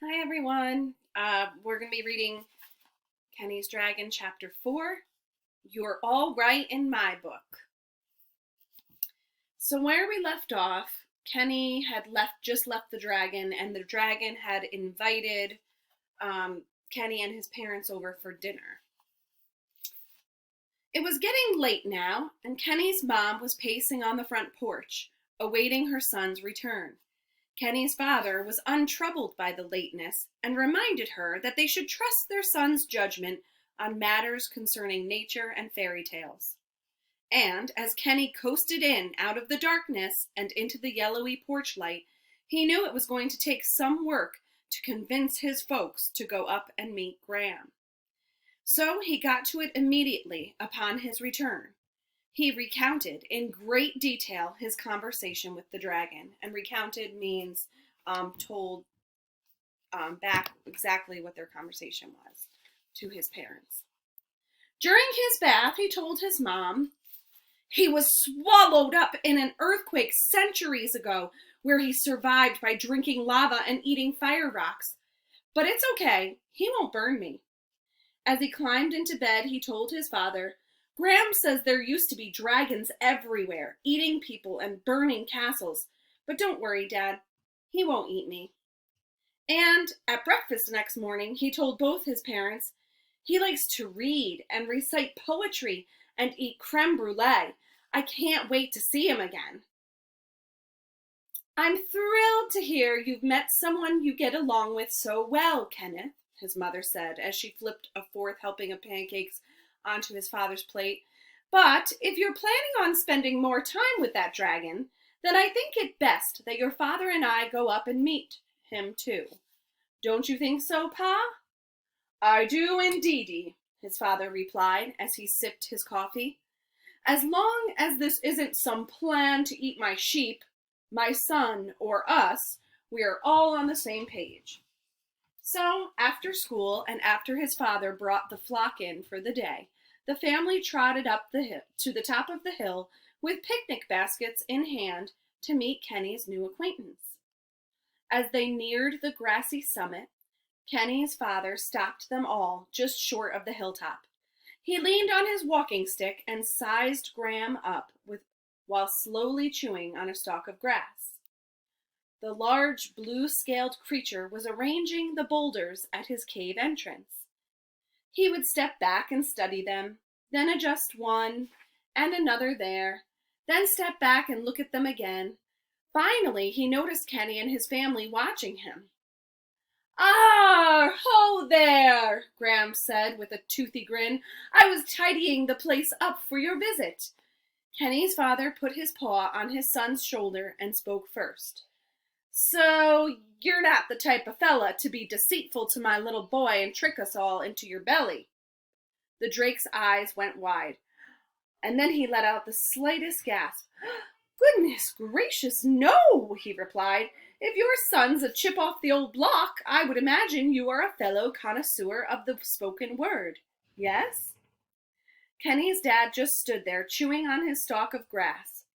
Hi, everyone. We're going to be reading Kenny's Dragon, Chapter 4. You're All Right in My Book. So, where we left off, Kenny had just left the dragon, and the dragon had invited Kenny and his parents over for dinner. It was getting late now, and Kenny's mom was pacing on the front porch, awaiting her son's return. Kenny's father was untroubled by the lateness and reminded her that they should trust their son's judgment on matters concerning nature and fairy tales. And as Kenny coasted in out of the darkness and into the yellowy porch light, he knew it was going to take some work to convince his folks to go up and meet Graham. So he got to it immediately upon his return. He recounted in great detail his conversation with the dragon, and recounted means told back exactly what their conversation was to his parents. During his bath, he told his mom he was swallowed up in an earthquake centuries ago where he survived by drinking lava and eating fire rocks. But it's okay, he won't burn me. As he climbed into bed, he told his father, Graham says there used to be dragons everywhere, eating people and burning castles. But don't worry, Dad. He won't eat me. And at breakfast next morning, he told both his parents he likes to read and recite poetry and eat creme brulee. I can't wait to see him again. I'm thrilled to hear you've met someone you get along with so well, Kenneth, his mother said as she flipped a fourth helping of pancakes onto his father's plate. But if you're planning on spending more time with that dragon, then I think it best that your father and I go up and meet him too. Don't you think so, Pa? I do indeedy, his father replied as he sipped his coffee. As long as this isn't some plan to eat my sheep, my son, or us, we are all on the same page. So, after school and after his father brought the flock in for the day, the family trotted up the hill to the top of the hill with picnic baskets in hand to meet Kenny's new acquaintance. As they neared the grassy summit, Kenny's father stopped them all just short of the hilltop. He leaned on his walking stick and sized Graham up while slowly chewing on a stalk of grass. The large blue-scaled creature was arranging the boulders at his cave entrance. He would step back and study them, then adjust one and another there, then step back and look at them again. Finally, he noticed Kenny and his family watching him. Ah, ho there, Graham said with a toothy grin. I was tidying the place up for your visit. Kenny's father put his paw on his son's shoulder and spoke first. So, you're not the type of fella to be deceitful to my little boy and trick us all into your belly. The drake's eyes went wide, and then he let out the slightest gasp. Goodness gracious, no, he replied. If your son's a chip off the old block, I would imagine you are a fellow connoisseur of the spoken word. Yes? Kenny's dad just stood there, chewing on his stalk of grass.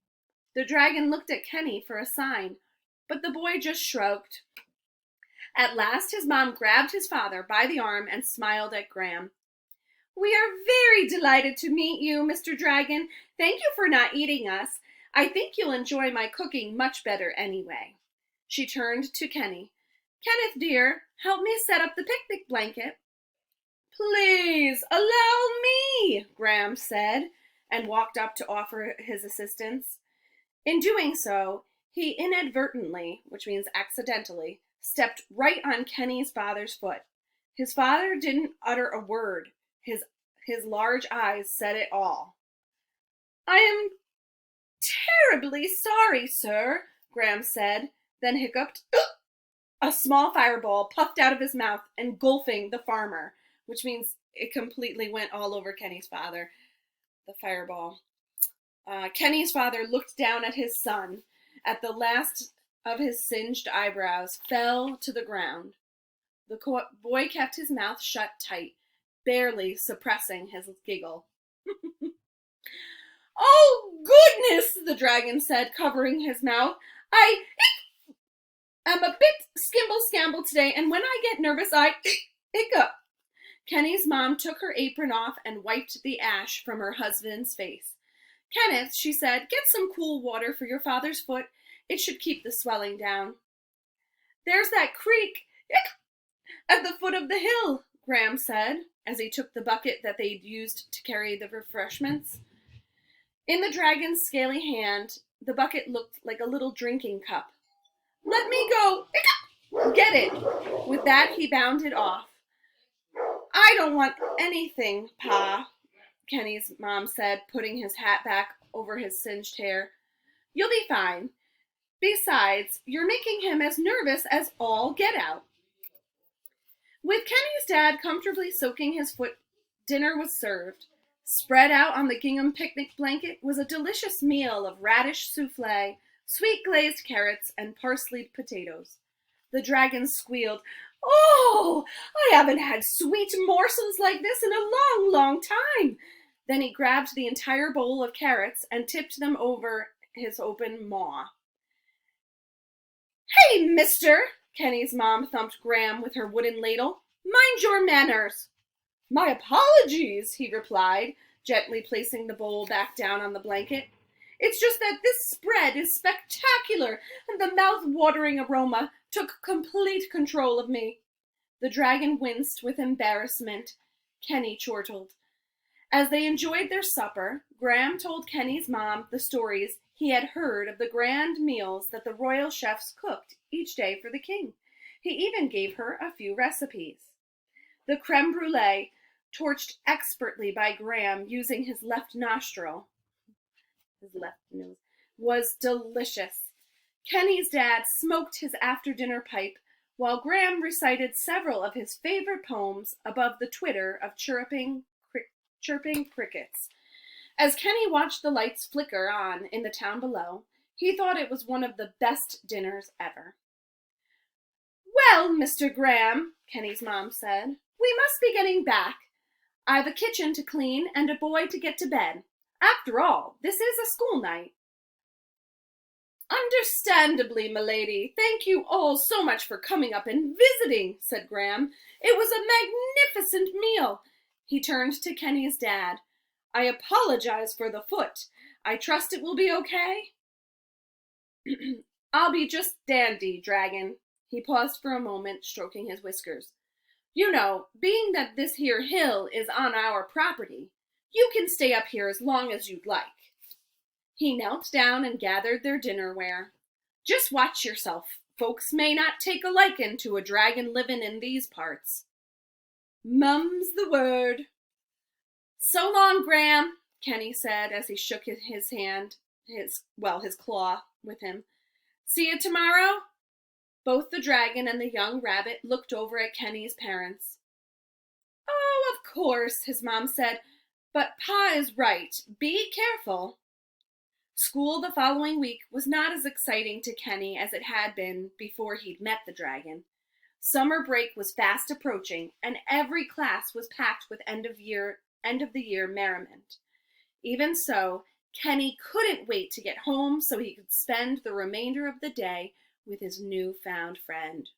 The dragon looked at Kenny for a sign, but the boy just shrugged. At last his mom grabbed his father by the arm and smiled at Graham. We are very delighted to meet you, Mr. Dragon. Thank you for not eating us. I think you'll enjoy my cooking much better anyway. She turned to Kenny. Kenneth, dear, help me set up the picnic blanket. Please, allow me, Graham said, and walked up to offer his assistance. In doing so, he inadvertently, which means accidentally, stepped right on Kenny's father's foot. His father didn't utter a word. His large eyes said it all. I am terribly sorry, sir, Graham said, then hiccuped. A small fireball puffed out of his mouth, engulfing the farmer, which means it completely went all over Kenny's father, the fireball. Kenny's father looked down at his son. At the last of his singed eyebrows fell to the ground. The boy kept his mouth shut tight, barely suppressing his giggle. Oh, goodness, the dragon said, covering his mouth. I'm a bit skimble-scamble today, and when I get nervous, I hiccup. Kenny's mom took her apron off and wiped the ash from her husband's face. Kenneth, she said, get some cool water for your father's foot. It should keep the swelling down. There's that creek at the foot of the hill, Graham said, as he took the bucket that they'd used to carry the refreshments. In the dragon's scaly hand, the bucket looked like a little drinking cup. Let me go! Get it! With that, he bounded off. I don't want anything, Pa, Kenny's mom said, putting his hat back over his singed hair. You'll be fine. Besides, you're making him as nervous as all get out. With Kenny's dad comfortably soaking his foot, dinner was served. Spread out on the gingham picnic blanket was a delicious meal of radish souffle, sweet glazed carrots, and parsleyed potatoes. The dragon squealed, Oh, I haven't had sweet morsels like this in a long, long time. Then he grabbed the entire bowl of carrots and tipped them over his open maw. Hey, mister, Kenny's mom thumped Graham with her wooden ladle. Mind your manners. My apologies, he replied, gently placing the bowl back down on the blanket. It's just that this spread is spectacular, and the mouth-watering aroma took complete control of me. The dragon winced with embarrassment. Kenny chortled. As they enjoyed their supper, Graham told Kenny's mom the stories he had heard of the grand meals that the royal chefs cooked each day for the king. He even gave her a few recipes. The creme brulee, torched expertly by Graham using his left nostril, his left nose, was delicious. Kenny's dad smoked his after-dinner pipe while Graham recited several of his favorite poems above the twitter of chirping crickets. As Kenny watched the lights flicker on in the town below, he thought it was one of the best dinners ever. Well, Mr. Graham, Kenny's mom said, we must be getting back. I've a kitchen to clean and a boy to get to bed. After all, this is a school night. Understandably, milady. Thank you all so much for coming up and visiting, said Graham. It was a magnificent meal. He turned to Kenny's dad. I apologize for the foot. I trust it will be okay? I'll be just dandy, dragon. He paused for a moment, stroking his whiskers. You know, being that this here hill is on our property, you can stay up here as long as you'd like. He knelt down and gathered their dinnerware. Just watch yourself. Folks may not take a likin' to a dragon livin' in these parts. Mum's the word. So long, Graham, Kenny said as he shook his hand, his claw with him. See you tomorrow? Both the dragon and the young rabbit looked over at Kenny's parents. Oh, of course, his mom said, but Pa is right. Be careful. School the following week was not as exciting to Kenny as it had been before he'd met the dragon. Summer break was fast approaching, and every class was packed with end of the year merriment. Even so, Kenny couldn't wait to get home so he could spend the remainder of the day with his newfound friend.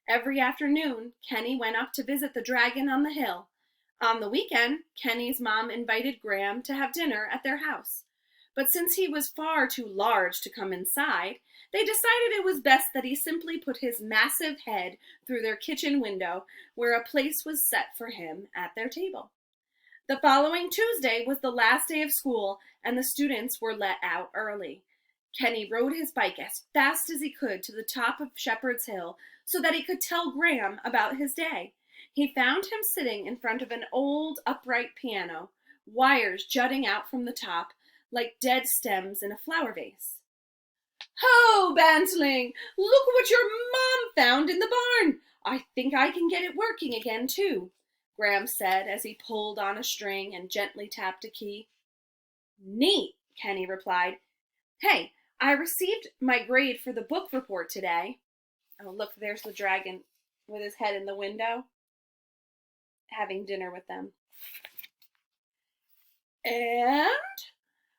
Every afternoon, Kenny went up to visit the dragon on the hill. On the weekend, Kenny's mom invited Graham to have dinner at their house. But since he was far too large to come inside, they decided it was best that he simply put his massive head through their kitchen window, where a place was set for him at their table. The following Tuesday was the last day of school, and the students were let out early. Kenny rode his bike as fast as he could to the top of Shepherd's Hill so that he could tell Graham about his day. He found him sitting in front of an old upright piano, wires jutting out from the top like dead stems in a flower vase. Ho, Bantling! Look what your mom found in the barn! I think I can get it working again, too, Graham said as he pulled on a string and gently tapped a key. Neat, Kenny replied. Hey, I received my grade for the book report today. Oh, look, there's the dragon with his head in the window, having dinner with them. And?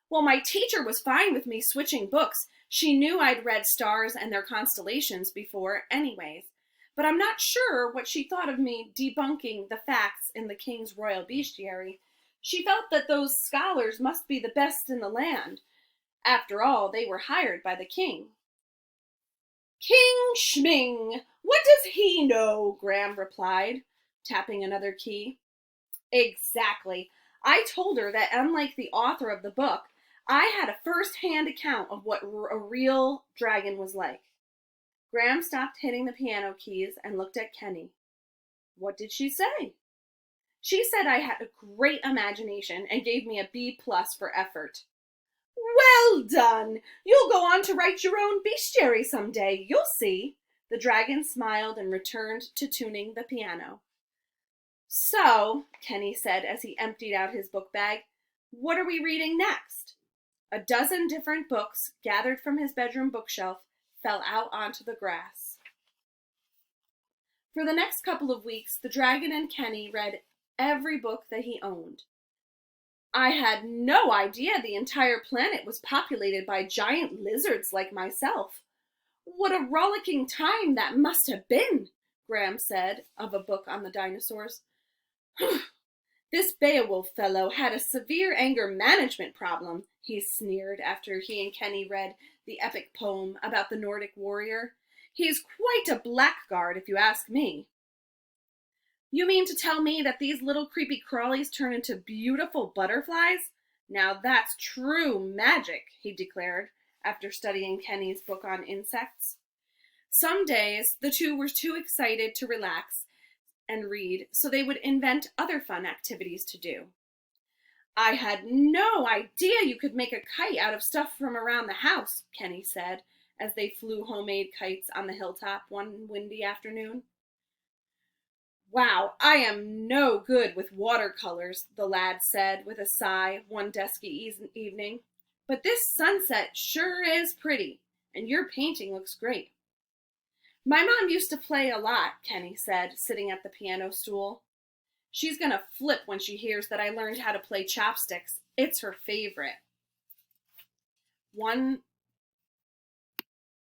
Well, my teacher was fine with me switching books. She knew I'd read stars and their constellations before anyways, but I'm not sure what she thought of me debunking the facts in the king's royal bestiary. She felt that those scholars must be the best in the land. After all, they were hired by the king. King Schming, what does he know? Graham replied, tapping another key. Exactly. I told her that unlike the author of the book, I had a first-hand account of what a real dragon was like. Graham stopped hitting the piano keys and looked at Kenny. What did she say? She said I had a great imagination and gave me a B+ for effort. Well done! You'll go on to write your own bestiary someday, you'll see. The dragon smiled and returned to tuning the piano. So, Kenny said as he emptied out his book bag, what are we reading next? A dozen different books, gathered from his bedroom bookshelf, fell out onto the grass. For the next couple of weeks, the dragon and Kenny read every book that he owned. I had no idea the entire planet was populated by giant lizards like myself. What a rollicking time that must have been, Graham said of a book on the dinosaurs. This Beowulf fellow had a severe anger management problem, he sneered after he and Kenny read the epic poem about the Nordic warrior. He's quite a blackguard, if you ask me. You mean to tell me that these little creepy crawlies turn into beautiful butterflies? Now that's true magic, he declared, after studying Kenny's book on insects. Some days, the two were too excited to relax and read, so they would invent other fun activities to do. I had no idea you could make a kite out of stuff from around the house, Kenny said, as they flew homemade kites on the hilltop one windy afternoon. Wow, I am no good with watercolors, the lad said with a sigh one dusky evening. But this sunset sure is pretty, and your painting looks great. My mom used to play a lot, Kenny said, sitting at the piano stool. She's gonna flip when she hears that I learned how to play chopsticks. It's her favorite. One